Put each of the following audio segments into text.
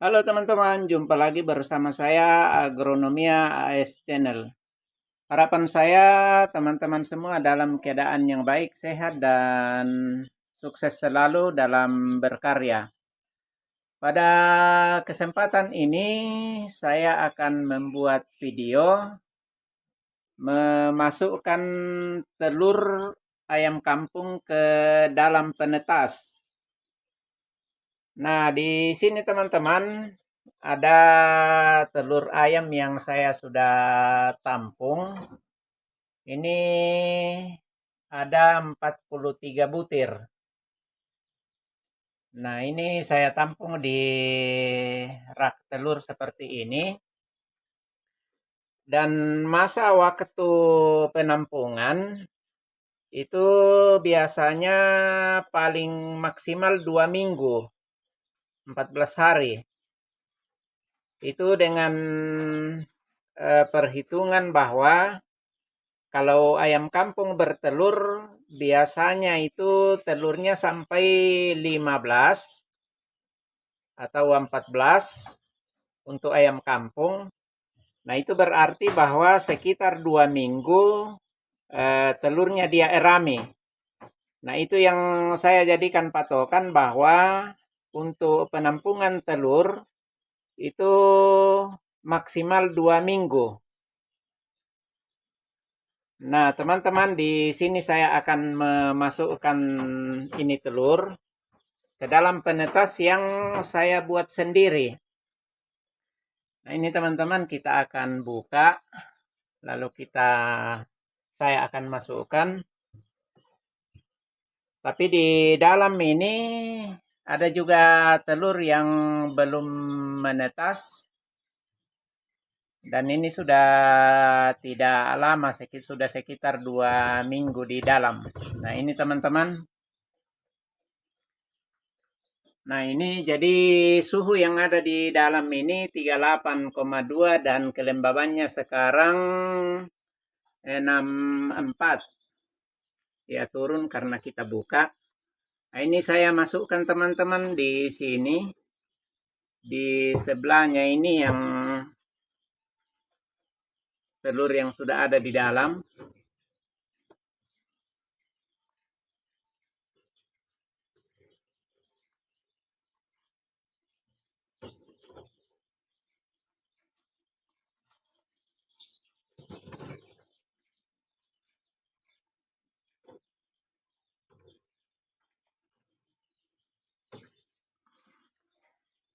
Halo teman-teman, jumpa lagi bersama saya Agronomia AS Channel. Harapan saya teman-teman semua dalam keadaan yang baik, sehat, dan sukses selalu dalam berkarya. Pada kesempatan ini saya akan membuat video memasukkan telur ayam kampung ke dalam penetas. Nah, di sini teman-teman ada telur ayam yang saya sudah tampung. Ini ada 43 butir. Nah, ini saya tampung di rak telur seperti ini. Dan masa waktu penampungan itu biasanya paling maksimal 2 minggu, 14 hari. Itu dengan perhitungan bahwa kalau ayam kampung bertelur, biasanya itu telurnya sampai 15 atau 14 untuk ayam kampung. Nah, itu berarti bahwa sekitar 2 minggu telurnya dia erami. Nah, itu yang saya jadikan patokan bahwa untuk penampungan telur itu maksimal 2 minggu. Nah, teman-teman, di sini saya akan memasukkan ini telur ke dalam penetas yang saya buat sendiri. Nah, ini teman-teman, kita akan buka, lalu saya akan masukkan. Tapi di dalam ini ada juga telur yang belum menetas. Dan ini sudah tidak lama, sudah sekitar 2 minggu di dalam. Nah, ini teman-teman. Nah, ini jadi suhu yang ada di dalam ini 38,2 dan kelembabannya sekarang 64. Ya, turun karena kita buka. Nah, ini saya masukkan teman-teman di sini. Di sebelahnya ini yang telur yang sudah ada di dalam.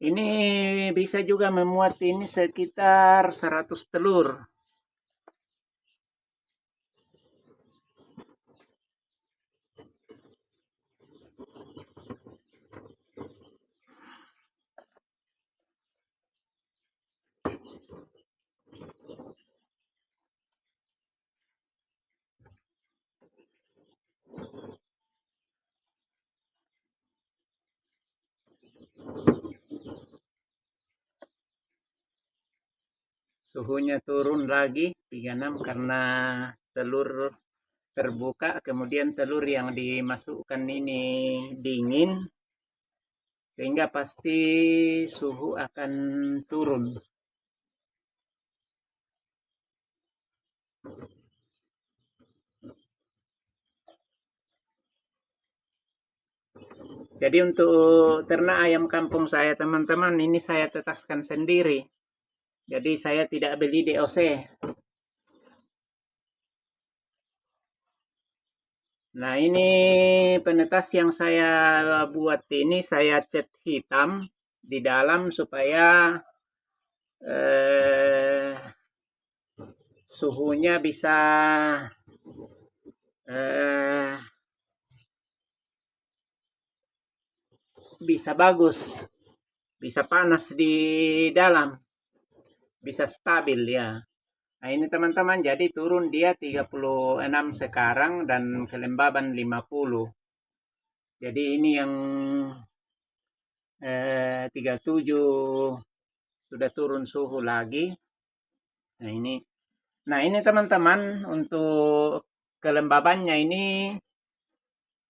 Ini bisa juga memuat ini sekitar 100 telur. Suhunya turun lagi 36 karena telur terbuka, kemudian telur yang dimasukkan ini dingin, sehingga pasti suhu akan turun. Jadi untuk ternak ayam kampung saya teman-teman, ini saya tetaskan sendiri. Jadi saya tidak beli DOC. Nah, ini penetas yang saya buat ini saya cat hitam di dalam supaya suhunya bisa bagus, bisa panas di dalam, bisa stabil ya. Nah, ini teman-teman, jadi turun dia 36 sekarang dan kelembaban 50. Jadi ini yang 37 sudah turun suhu lagi. Nah, ini teman-teman, untuk kelembabannya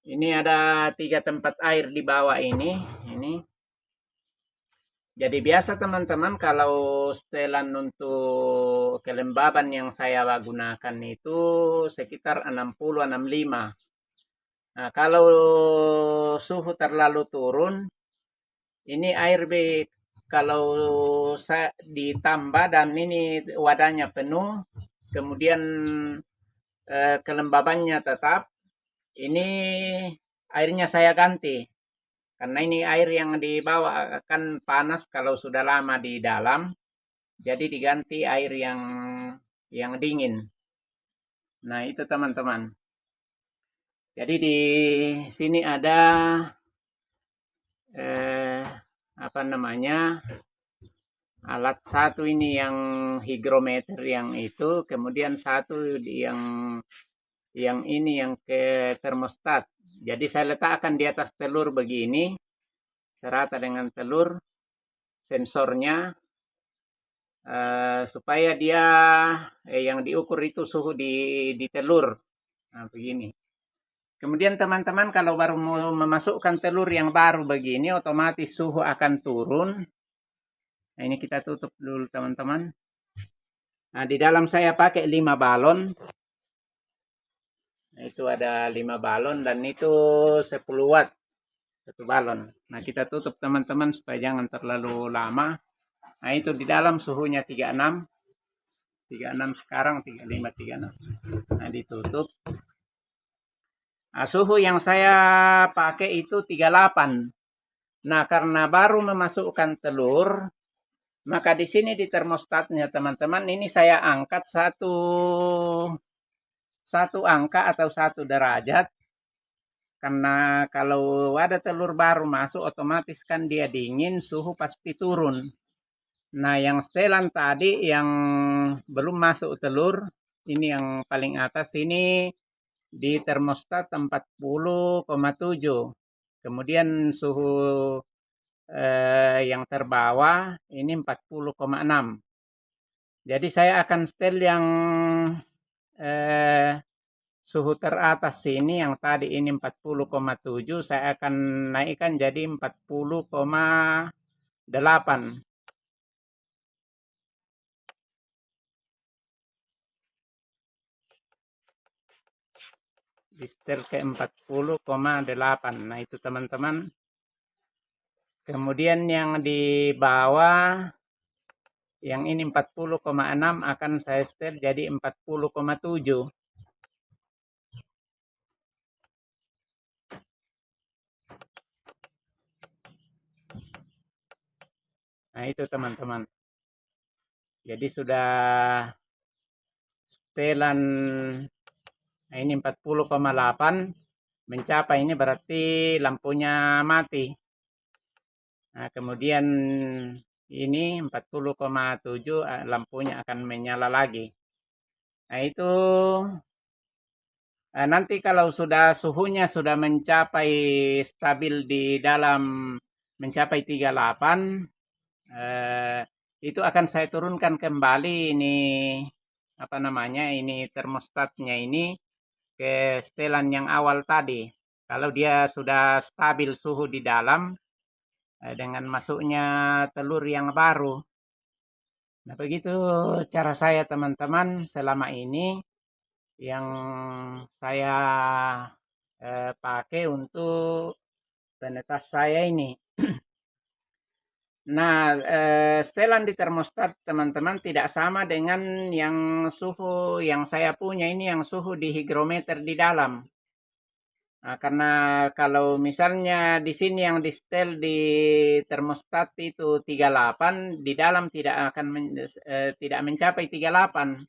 ini ada 3 tempat air di bawah ini. Jadi biasa teman-teman kalau setelan untuk kelembaban yang saya gunakan itu sekitar 60-65. Nah, kalau suhu terlalu turun, ini air kalau saya ditambah dan ini wadahnya penuh, kemudian kelembabannya tetap, ini airnya saya ganti. Karena ini air yang dibawa akan panas kalau sudah lama di dalam, jadi diganti air yang dingin. Nah, itu teman-teman. Jadi di sini ada eh, apa namanya, alat satu ini yang hygrometer yang itu, kemudian satu yang ini yang ke termostat. Jadi saya letakkan di atas telur begini, serata dengan telur, sensornya, supaya dia yang diukur itu suhu di telur. Nah, begini. Kemudian teman-teman kalau baru mau memasukkan telur yang baru begini, otomatis suhu akan turun. Nah, ini kita tutup dulu teman-teman. Nah, di dalam saya pakai 5 balon. Nah, itu ada 5 balon dan itu 10 watt satu balon. Nah, kita tutup teman-teman supaya jangan terlalu lama. Nah, itu di dalam suhunya 36. 36 sekarang, 35, 36. Nah, ditutup. Nah, suhu yang saya pakai itu 38. Nah, karena baru memasukkan telur, maka di sini di termostatnya teman-teman ini saya angkat satu angka atau 1 derajat. Karena kalau ada telur baru masuk otomatis kan dia dingin, suhu pasti turun. Nah, yang setelan tadi yang belum masuk telur, ini yang paling atas ini di termostat 40,7. Kemudian suhu yang terbawah ini 40,6. Jadi saya akan setel yang eh, suhu teratas sini yang tadi ini 40,7, saya akan naikkan jadi 40,8. Di setel ke 40,8. Nah, itu teman-teman. Kemudian yang di bawah yang ini 40,6 akan saya setel jadi 40,7. Nah, itu teman-teman. Jadi sudah setelan, nah ini 40,8 mencapai, ini berarti lampunya mati. Nah, kemudian ini 40,7 lampunya akan menyala lagi. Nah, itu nanti kalau sudah suhunya sudah mencapai stabil di dalam mencapai 38, eh, itu akan saya turunkan kembali ini apa namanya, ini termostatnya ini ke setelan yang awal tadi. Kalau dia sudah stabil suhu di dalam dengan masuknya telur yang baru. Nah, begitu cara saya teman-teman selama ini yang saya pakai untuk penetas saya ini. Nah, setelan di termostat teman-teman tidak sama dengan yang suhu yang saya punya ini, yang suhu di hygrometer di dalam. Nah, karena kalau misalnya di sini yang di setel di termostat itu 38, di dalam tidak mencapai 38.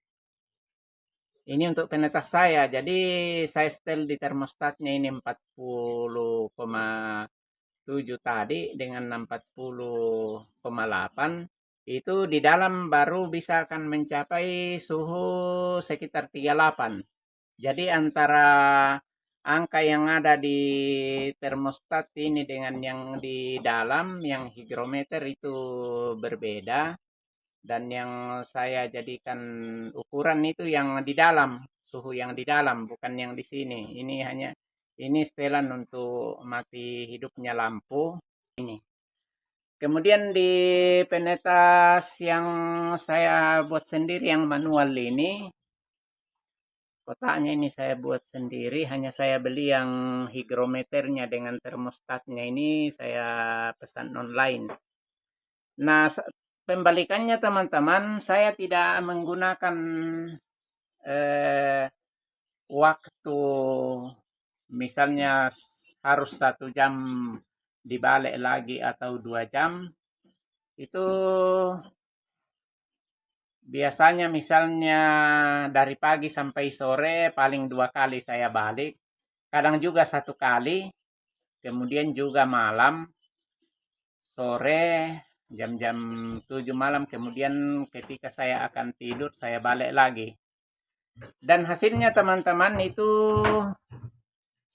Ini untuk penetas saya. Jadi saya setel di termostatnya ini 40,7 tadi dengan 40,8. Itu di dalam baru bisa akan mencapai suhu sekitar 38. Jadi antara angka yang ada di termostat ini dengan yang di dalam, yang hygrometer itu berbeda. Dan yang saya jadikan ukuran itu yang di dalam, suhu yang di dalam, bukan yang di sini. Ini setelan untuk mati hidupnya lampu. Ini. Kemudian di penetas yang saya buat sendiri yang manual ini, kotaknya ini saya buat sendiri, hanya saya beli yang hygrometernya dengan termostatnya ini saya pesan online. Nah, pembalikannya teman-teman, saya tidak menggunakan waktu, misalnya harus 1 jam dibalik lagi atau 2 jam. Itu biasanya misalnya dari pagi sampai sore paling 2 kali saya balik. Kadang juga 1 kali, kemudian juga malam, sore, jam-jam 7 malam, kemudian ketika saya akan tidur, saya balik lagi. Dan hasilnya teman-teman itu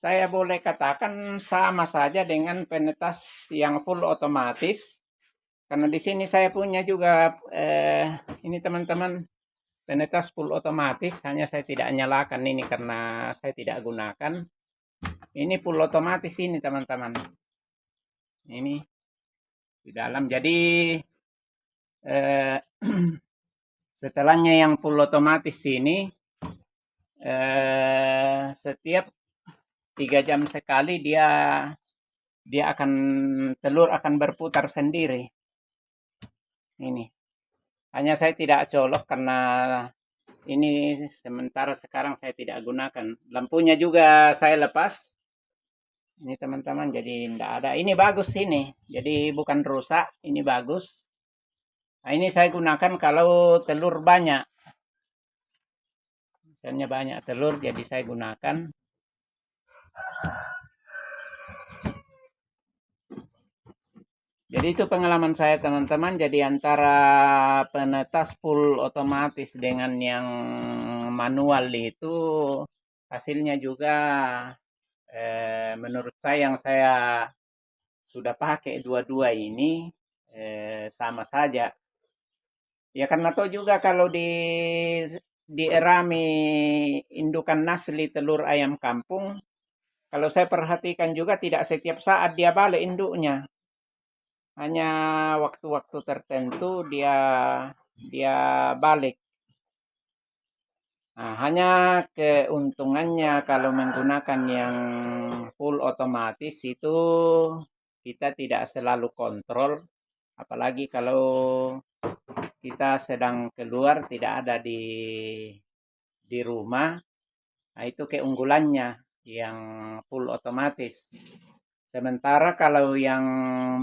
saya boleh katakan sama saja dengan penetas yang full otomatis. Karena di sini saya punya juga ini teman-teman penetas full otomatis, hanya saya tidak nyalakan ini karena saya tidak gunakan. Ini full otomatis ini teman-teman. Ini di dalam. Jadi setelahnya yang full otomatis ini setiap 3 jam sekali dia akan telur akan berputar sendiri. Ini. Hanya saya tidak colok karena ini sementara sekarang saya tidak gunakan. Lampunya juga saya lepas. Ini teman-teman, jadi tidak ada. Ini bagus ini. Jadi bukan rusak, ini bagus. Nah, ini saya gunakan kalau telur banyak. Misalnya banyak telur, jadi saya gunakan. Jadi itu pengalaman saya teman-teman. Jadi antara penetas full otomatis dengan yang manual itu hasilnya juga menurut saya yang saya sudah pakai dua-dua ini sama saja. Ya karena tahu juga kalau di Erami indukan Nasli telur ayam kampung, kalau saya perhatikan juga tidak setiap saat dia balik induknya. Hanya waktu-waktu tertentu dia balik. Nah, hanya keuntungannya kalau menggunakan yang full otomatis itu kita tidak selalu kontrol, apalagi kalau kita sedang keluar tidak ada di rumah. Nah, itu keunggulannya yang full otomatis. Sementara kalau yang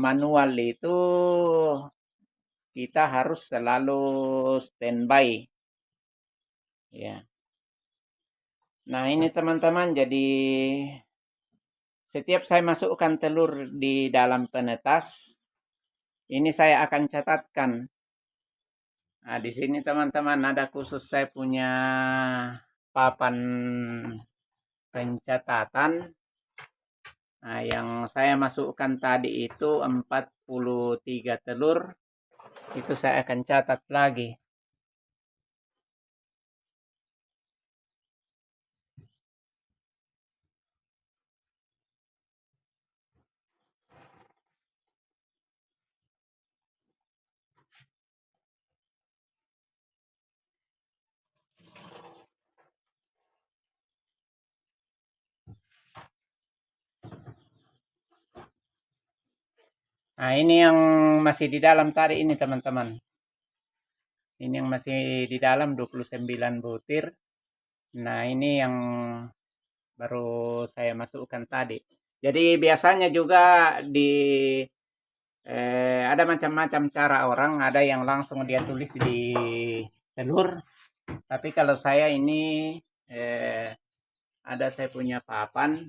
manual itu kita harus selalu standby. Ya. Nah, ini teman-teman, jadi setiap saya masukkan telur di dalam penetas, ini saya akan catatkan. Nah, di sini teman-teman ada khusus saya punya papan pencatatan. Nah, yang saya masukkan tadi itu 43 telur. Itu saya akan catat lagi. Nah, ini yang masih di dalam tadi ini teman-teman. Ini yang masih di dalam 29 butir. Nah, ini yang baru saya masukkan tadi. Jadi biasanya juga ada macam-macam cara orang. Ada yang langsung dia tulis di telur. Tapi kalau saya ini ada saya punya papan.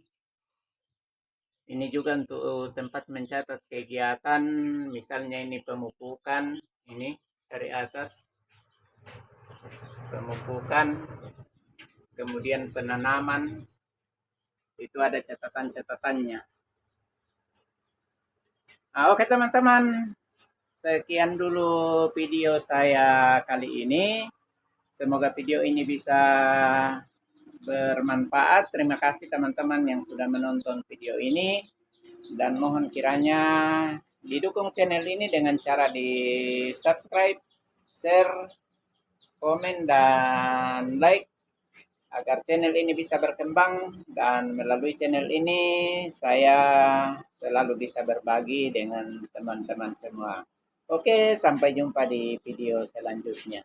Ini juga untuk tempat mencatat kegiatan, misalnya ini pemupukan, ini dari atas, pemupukan, kemudian penanaman, itu ada catatan-catatannya. Nah, oke teman-teman, sekian dulu video saya kali ini. Semoga video ini bisa bermanfaat. Terima kasih teman-teman yang sudah menonton video ini. Dan mohon kiranya didukung channel ini dengan cara di subscribe, share, komen, dan like agar channel ini bisa berkembang, dan melalui channel ini saya selalu bisa berbagi dengan teman-teman semua. Oke, sampai jumpa di video selanjutnya.